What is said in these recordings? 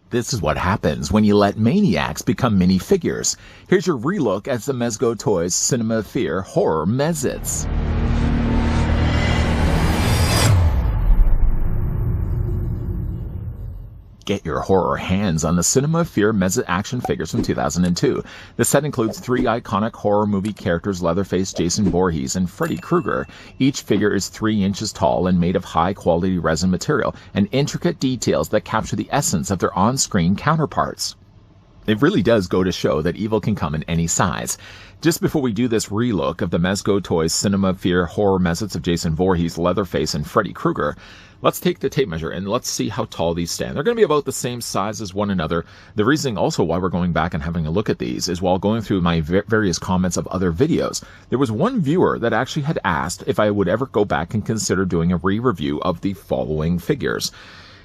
This is what happens when you let maniacs become minifigures. Here's your relook at the Mezco Toys Cinema Fear Horror Mez-Itz. Get your horror hands on the Cinema Fear Mez-Itz action figures from 2002. The set includes 3 iconic horror movie characters, Leatherface, Jason Voorhees, and Freddy Krueger. Each figure is 3 inches tall and made of high-quality resin material and intricate details that capture the essence of their on-screen counterparts. It really does go to show that evil can come in any size. Just before we do this relook of the Mezco Toys Cinema Fear Horror Mez-Itz of Jason Voorhees, Leatherface, and Freddy Krueger, let's take the tape measure and let's see how tall these stand. They're going to be about the same size as one another. The reason also why we're going back and having a look at these is while going through my various comments of other videos, there was one viewer that actually had asked if I would ever go back and consider doing a re-review of the following figures.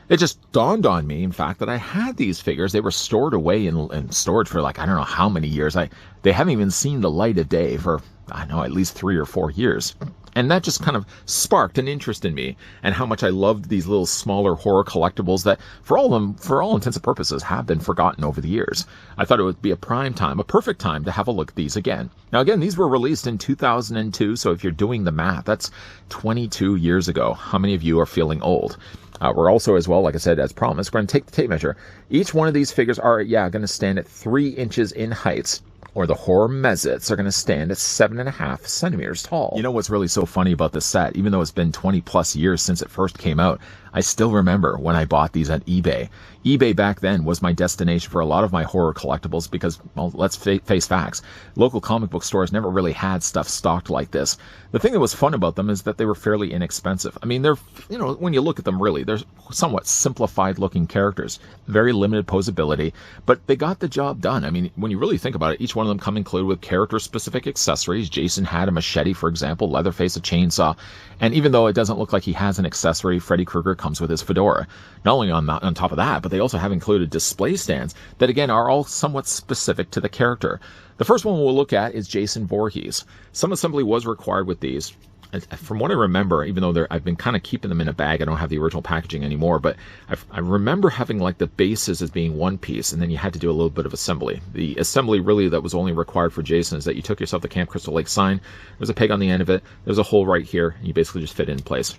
It just dawned on me, in fact, that I had these figures. They were stored away in storage for like, I don't know how many years. They haven't even seen the light of day for, I know, at least 3 or 4 years. And that just kind of sparked an interest in me and how much I loved these little smaller horror collectibles that, for all intents and purposes, have been forgotten over the years. I thought it would be a perfect time to have a look at these again. Now, again, these were released in 2002, so if you're doing the math, that's 22 years ago. How many of you are feeling old? We're also, as well, like I said, as promised, we're going to take the tape measure. Each one of these figures are, going to stand at 3 inches in height, or the horror Mez-Itz are going to stand at 7.5 centimeters tall. You know what's really so funny about this set? Even though it's been 20 plus years since it first came out, I still remember when I bought these at eBay. eBay back then was my destination for a lot of my horror collectibles because, well, let's face facts. Local comic book stores never really had stuff stocked like this. The thing that was fun about them is that they were fairly inexpensive. I mean, they're, when you look at them really, they're somewhat simplified looking characters. Very limited posability, but they got the job done. I mean, when you really think about it, each one of them come included with character-specific accessories. Jason had a machete, for example, Leatherface a chainsaw, and even though it doesn't look like he has an accessory, Freddy Krueger comes with his fedora. Not only on top of that, but they also have included display stands that, again, are all somewhat specific to the character. The first one we'll look at is Jason Voorhees. Some assembly was required with these. From what I remember, even though I've been kind of keeping them in a bag, I don't have the original packaging anymore, but I remember having like the bases as being one piece, and then you had to do a little bit of assembly. The assembly really that was only required for Jason is that you took yourself the Camp Crystal Lake sign, there's a peg on the end of it, there's a hole right here, and you basically just fit it in place.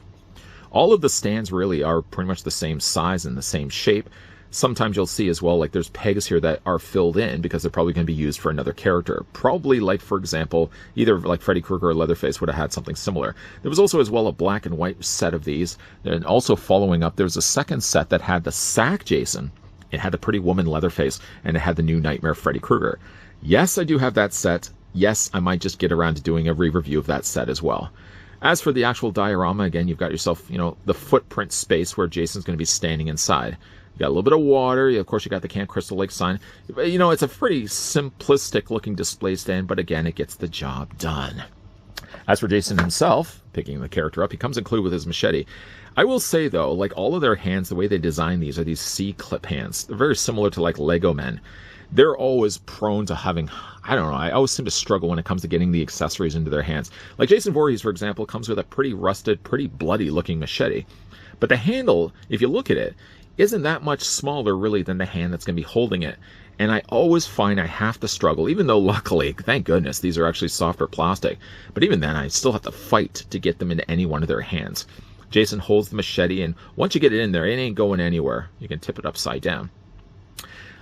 All of the stands really are pretty much the same size and the same shape. Sometimes you'll see as well, like there's pegs here that are filled in because they're probably going to be used for another character. Probably like, for example, either like Freddy Krueger or Leatherface would have had something similar. There was also as well a black and white set of these. And also following up, there was a second set that had the Sack Jason. It had the Pretty Woman Leatherface, and it had the new Nightmare Freddy Krueger. Yes, I do have that set. Yes, I might just get around to doing a re-review of that set as well. As for the actual diorama, again, you've got yourself, the footprint space where Jason's going to be standing inside. You got a little bit of water. Of course, you got the Camp Crystal Lake sign. It's a pretty simplistic looking display stand, but again, it gets the job done. As for Jason himself, picking the character up, he comes included with his machete. I will say, though, like all of their hands, the way they design these are these C-clip hands. They're very similar to like Lego men. They're always prone to having, I don't know, I always seem to struggle when it comes to getting the accessories into their hands. Like Jason Voorhees, for example, comes with a pretty rusted, pretty bloody looking machete. But the handle, if you look at it, isn't that much smaller really than the hand that's going to be holding it. And I always find I have to struggle, even though luckily, thank goodness, these are actually softer plastic. But even then, I still have to fight to get them into any one of their hands. Jason holds the machete, and once you get it in there, it ain't going anywhere. You can tip it upside down.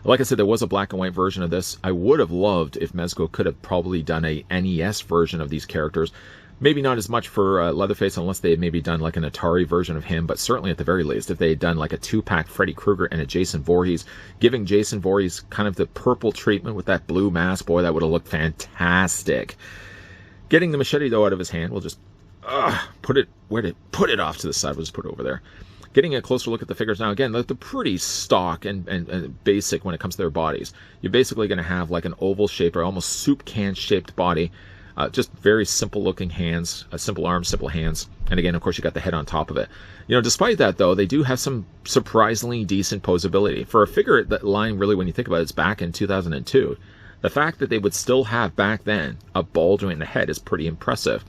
Like I said, there was a black and white version of this. I would have loved if Mezco could have probably done a NES version of these characters. Maybe not as much for Leatherface unless they had maybe done like an Atari version of him, but certainly at the very least, if they had done like a 2-pack Freddy Krueger and a Jason Voorhees, giving Jason Voorhees kind of the purple treatment with that blue mask, boy, that would have looked fantastic. Getting the machete, though, out of his hand, we'll just put it off to the side. We'll just put it over there. Getting a closer look at the figures now, again, they're pretty stock and basic when it comes to their bodies. You're basically going to have like an oval shaped or almost soup can shaped body. Just very simple looking hands, simple arms, simple hands. And again, of course, you got the head on top of it. Despite that, though, they do have some surprisingly decent posability. For a figure that line, really, when you think about it, it's back in 2002. The fact that they would still have back then a ball joint in the head is pretty impressive.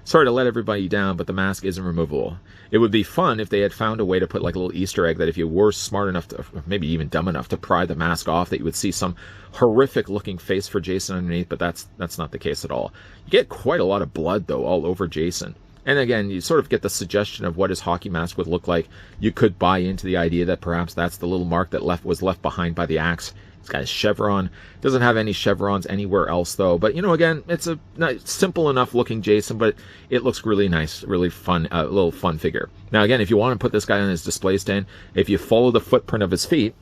sorry to let everybody down, but the mask isn't removable. It would be fun if they had found a way to put like a little Easter egg that if you were smart enough to, or maybe even dumb enough to pry the mask off, that you would see some horrific looking face for Jason underneath, but that's not the case at all. You get quite a lot of blood though all over Jason. And again, you sort of get the suggestion of what his hockey mask would look like. You could buy into the idea that perhaps that's the little mark that was left behind by the axe. He's got his chevron. Doesn't have any chevrons anywhere else, though. But, you know, again, it's a simple enough looking Jason, but it looks really nice, really fun, a little fun figure. Now, again, if you want to put this guy on his display stand, if you follow the footprint of his feet,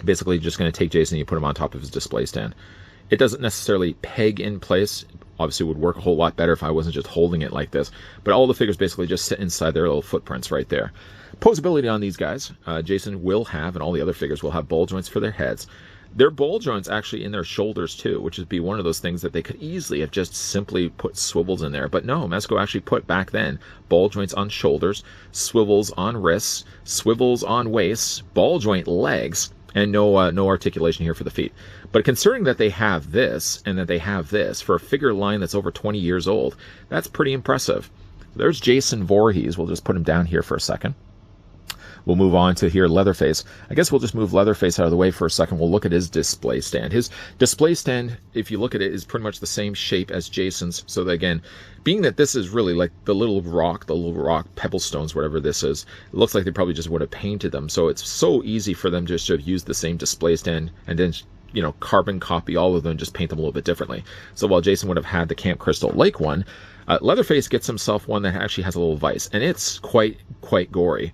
basically you're just going to take Jason and you put him on top of his display stand. It doesn't necessarily peg in place. Obviously, it would work a whole lot better if I wasn't just holding it like this. But all the figures basically just sit inside their little footprints right there. Posability on these guys. Jason will have, and all the other figures will have ball joints for their heads. Their ball joints actually in their shoulders too, which would be one of those things that they could easily have just simply put swivels in there. But no, Mezco actually put back then ball joints on shoulders, swivels on wrists, swivels on waists, ball joint legs, and no articulation here for the feet. But considering that they have this and that they have this for a figure line that's over 20 years old, that's pretty impressive. There's Jason Voorhees. We'll just put him down here for a second. We'll move on to here, Leatherface. I guess we'll just move Leatherface out of the way for a second. We'll look at his display stand. His display stand, if you look at it, is pretty much the same shape as Jason's. So that, again, being that this is really like the little rock pebble stones, whatever this is, it looks like they probably just would have painted them. So it's so easy for them just to have used the same display stand and then, you know, carbon copy all of them and just paint them a little bit differently. So while Jason would have had the Camp Crystal Lake one, Leatherface gets himself one that actually has a little vise, and it's quite gory.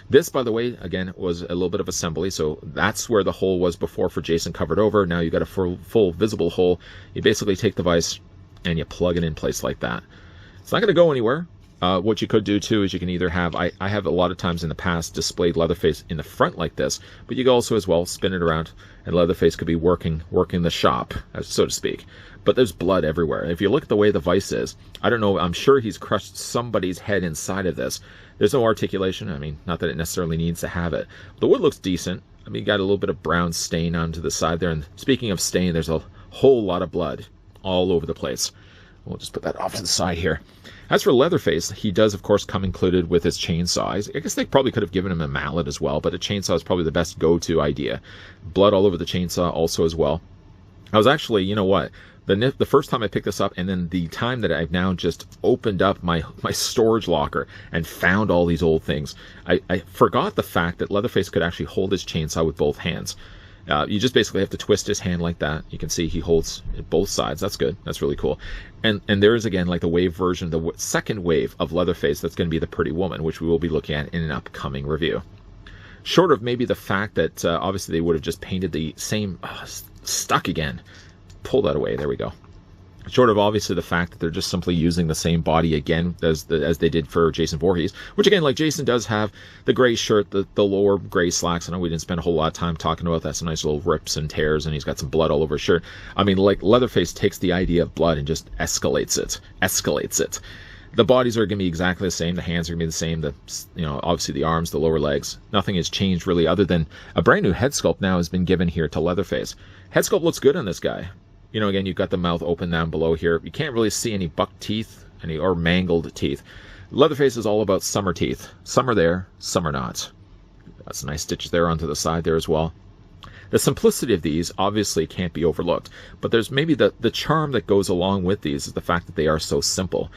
This, by the way, again, was a little bit of assembly, so that's where the hole was before for Jason covered over. Now you got a full visible hole. You basically take the vise and you plug it in place like that. It's not going to go anywhere. What you could do too is you can either have, I have a lot of times in the past displayed Leatherface in the front like this, but you can also as well spin it around and Leatherface could be working the shop, so to speak. But there's blood everywhere. If you look at the way the vise is, I don't know, I'm sure he's crushed somebody's head inside of this. There's no articulation. I mean, not that it necessarily needs to have it. The wood looks decent. I mean, you got a little bit of brown stain onto the side there. And speaking of stain, there's a whole lot of blood all over the place. We'll just put that off to the side here. As for Leatherface, he does, of course, come included with his chainsaw. I guess they probably could have given him a mallet as well, but a chainsaw is probably the best go-to idea. Blood all over the chainsaw also as well. I was actually, you know what, the first time I picked this up and then the time that I've now just opened up my storage locker and found all these old things, I forgot the fact that Leatherface could actually hold his chainsaw with both hands. You just basically have to twist his hand like that. You can see he holds both sides. That's good. That's really cool. And there is, again, like the wave version, the second wave of Leatherface that's going to be the Pretty Woman, which we will be looking at in an upcoming review. Short of maybe the fact that obviously they would have just painted the same... stuck again. Pull that away. There we go. Short of obviously the fact that they're just simply using the same body again as they did for Jason Voorhees, which again, like Jason does have the gray shirt, the lower gray slacks. I know we didn't spend a whole lot of time talking about that. Some nice little rips and tears, and he's got some blood all over his shirt. I mean, like Leatherface takes the idea of blood and just escalates it. The bodies are going to be exactly the same. The hands are going to be the same. Obviously the arms, the lower legs. Nothing has changed really, other than a brand new head sculpt now has been given here to Leatherface. Head sculpt looks good on this guy. You know, again, you've got the mouth open down below here. You can't really see any buck teeth, or mangled teeth. Leatherface is all about summer teeth. Some are there, some are not. That's a nice stitch there onto the side there as well. The simplicity of these obviously can't be overlooked, but there's maybe the charm that goes along with these is the fact that they are so simple.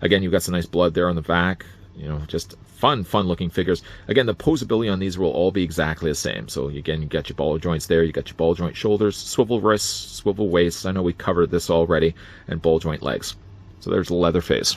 Again, you've got some nice blood there on the back. You know, just fun looking figures. Again, the posability on these will all be exactly the same. So again, you got your ball joints there, you got your ball joint shoulders, swivel wrists, swivel waists. I know we covered this already, and ball joint legs. So there's Leatherface.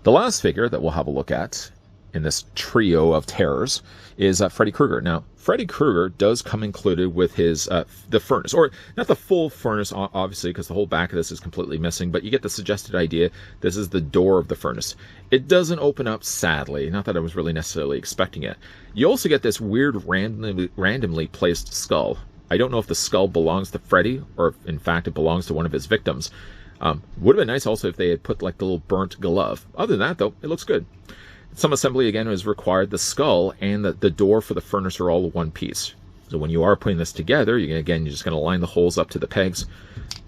The last figure that we'll have a look at in this trio of terrors is Freddy Krueger. Now, Freddy Krueger does come included with his the furnace, or not the full furnace, obviously, because the whole back of this is completely missing, but you get the suggested idea. This is the door of the furnace. It doesn't open up, sadly. Not that I was really necessarily expecting it. You also get this weird randomly placed skull. I don't know if the skull belongs to Freddy, or if, in fact, it belongs to one of his victims. Would have been nice also if they had put like the little burnt glove. Other than that, though, it looks good. Some assembly, again, is required. The skull and the door for the furnace are all one piece. So when you are putting this together, you're just going to line the holes up to the pegs,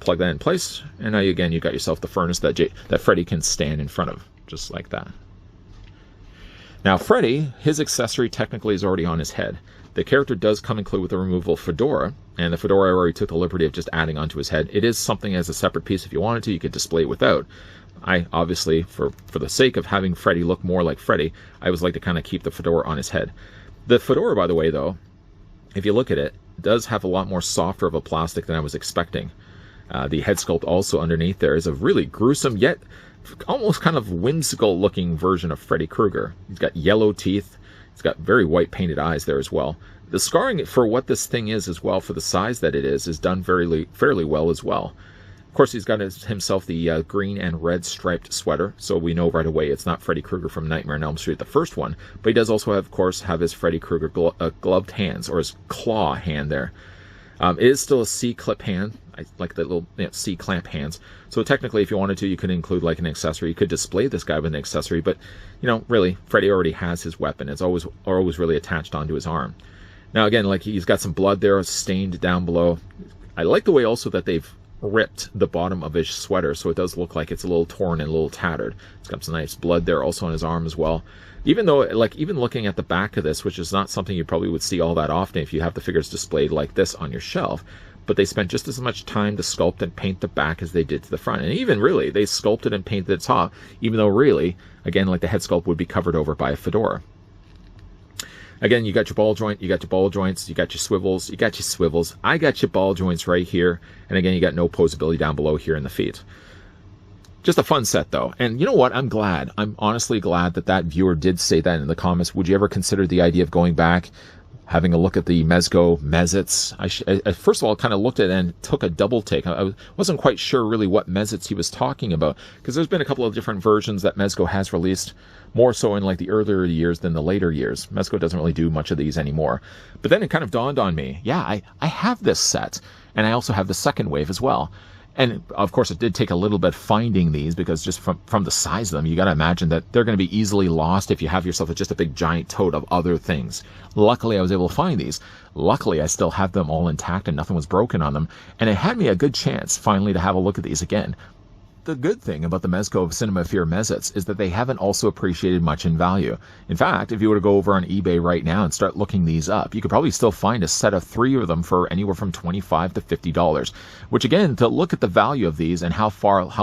plug that in place, and now again you got yourself the furnace that Freddy can stand in front of, just like that. Now Freddy, his accessory technically is already on his head. The character does come included with a removable fedora, and the fedora I already took the liberty of just adding onto his head. It is something as a separate piece if you wanted to. You could display it without. I obviously, for the sake of having Freddy look more like Freddy, I always like to kind of keep the fedora on his head. The fedora, by the way, though, if you look at it, does have a lot more softer of a plastic than I was expecting. The head sculpt also underneath there is a really gruesome yet almost kind of whimsical looking version of Freddy Krueger. He's got yellow teeth. He's got very white painted eyes there as well. The scarring for what this thing is as well, for the size that it is done fairly well as well. Of course, he's got himself the green and red striped sweater, so we know right away it's not Freddy Krueger from Nightmare on Elm Street, the first one. But he does also, of course, have his Freddy Krueger gloved hands, or his claw hand there. It is still a C-clip hand. I like the little C-clamp hands. So technically, if you wanted to, you could include like an accessory. You could display this guy with an accessory, but really, Freddy already has his weapon. It's always really attached onto his arm. Now again, like he's got some blood there stained down below. I like the way also that they've ripped the bottom of his sweater, so it does look like it's a little torn and a little tattered. It's got some nice blood there also on his arm as well. Even though, even looking at the back of this, which is not something you probably would see all that often if you have the figures displayed like this on your shelf, but they spent just as much time to sculpt and paint the back as they did to the front. And even really, they sculpted and painted the top, even though really, again, like the head sculpt would be covered over by a fedora. Again, you got your ball joint, you got your ball joints, you got your swivels, you got your swivels. I got your ball joints right here. And again, you got no posability down below here in the feet. Just a fun set, though. And you know what? I'm glad. I'm honestly glad that viewer did say that in the comments. Would you ever consider the idea of going back, having a look at the Mezco Mez-Itz? I first of all kind of looked at it and took a double take. I wasn't quite sure really what Mez-Itz he was talking about, because there's been a couple of different versions that Mezco has released, more so in like the earlier years than the later years. Mezco doesn't really do much of these anymore. But then it kind of dawned on me, yeah, I have this set, and I also have the second wave as well. And of course, it did take a little bit finding these, because just from the size of them, you got to imagine that they're going to be easily lost if you have yourself just a big giant tote of other things. Luckily, I was able to find these. Luckily, I still have them all intact and nothing was broken on them. And it had me a good chance finally to have a look at these again. The good thing about the Mezco Cinema Fear Mez-Itz is that they haven't also appreciated much in value. In fact, if you were to go over on eBay right now and start looking these up, you could probably still find a set of 3 of them for anywhere from $25 to $50. Which again, to look at the value of these and how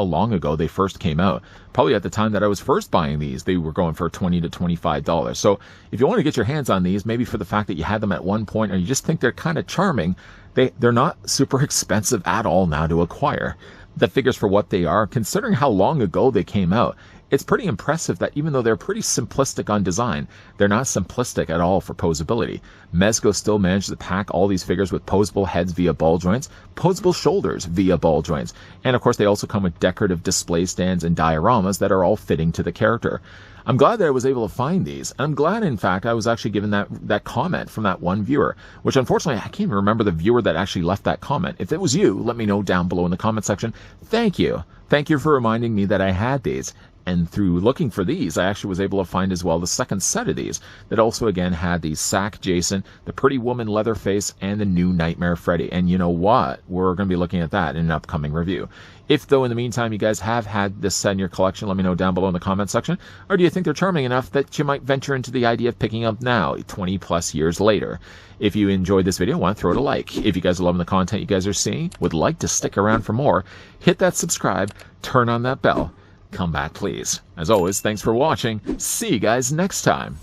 long ago they first came out, probably at the time that I was first buying these, they were going for $20 to $25. So if you want to get your hands on these, maybe for the fact that you had them at one point or you just think they're kind of charming, they're not super expensive at all now to acquire. The figures for what they are, considering how long ago they came out, it's pretty impressive that even though they're pretty simplistic on design, they're not simplistic at all for posability. Mezco still managed to pack all these figures with posable heads via ball joints, posable shoulders via ball joints, and of course they also come with decorative display stands and dioramas that are all fitting to the character. I'm glad that I was able to find these, and I'm glad, in fact, I was actually given that comment from that one viewer, which unfortunately, I can't even remember the viewer that actually left that comment. If it was you, let me know down below in the comment section. Thank you. Thank you for reminding me that I had these. And through looking for these, I actually was able to find as well the second set of these that also again had the Sack Jason, the Pretty Woman Leatherface, and the new Nightmare Freddy. And you know what? We're going to be looking at that in an upcoming review. If, though, in the meantime, you guys have had this set in your collection, let me know down below in the comment section. Or do you think they're charming enough that you might venture into the idea of picking up now, 20 plus years later? If you enjoyed this video, want to throw it a like. If you guys are loving the content you guys are seeing, would like to stick around for more, hit that subscribe, turn on that bell. Come back, please. As always, thanks for watching. See you guys next time.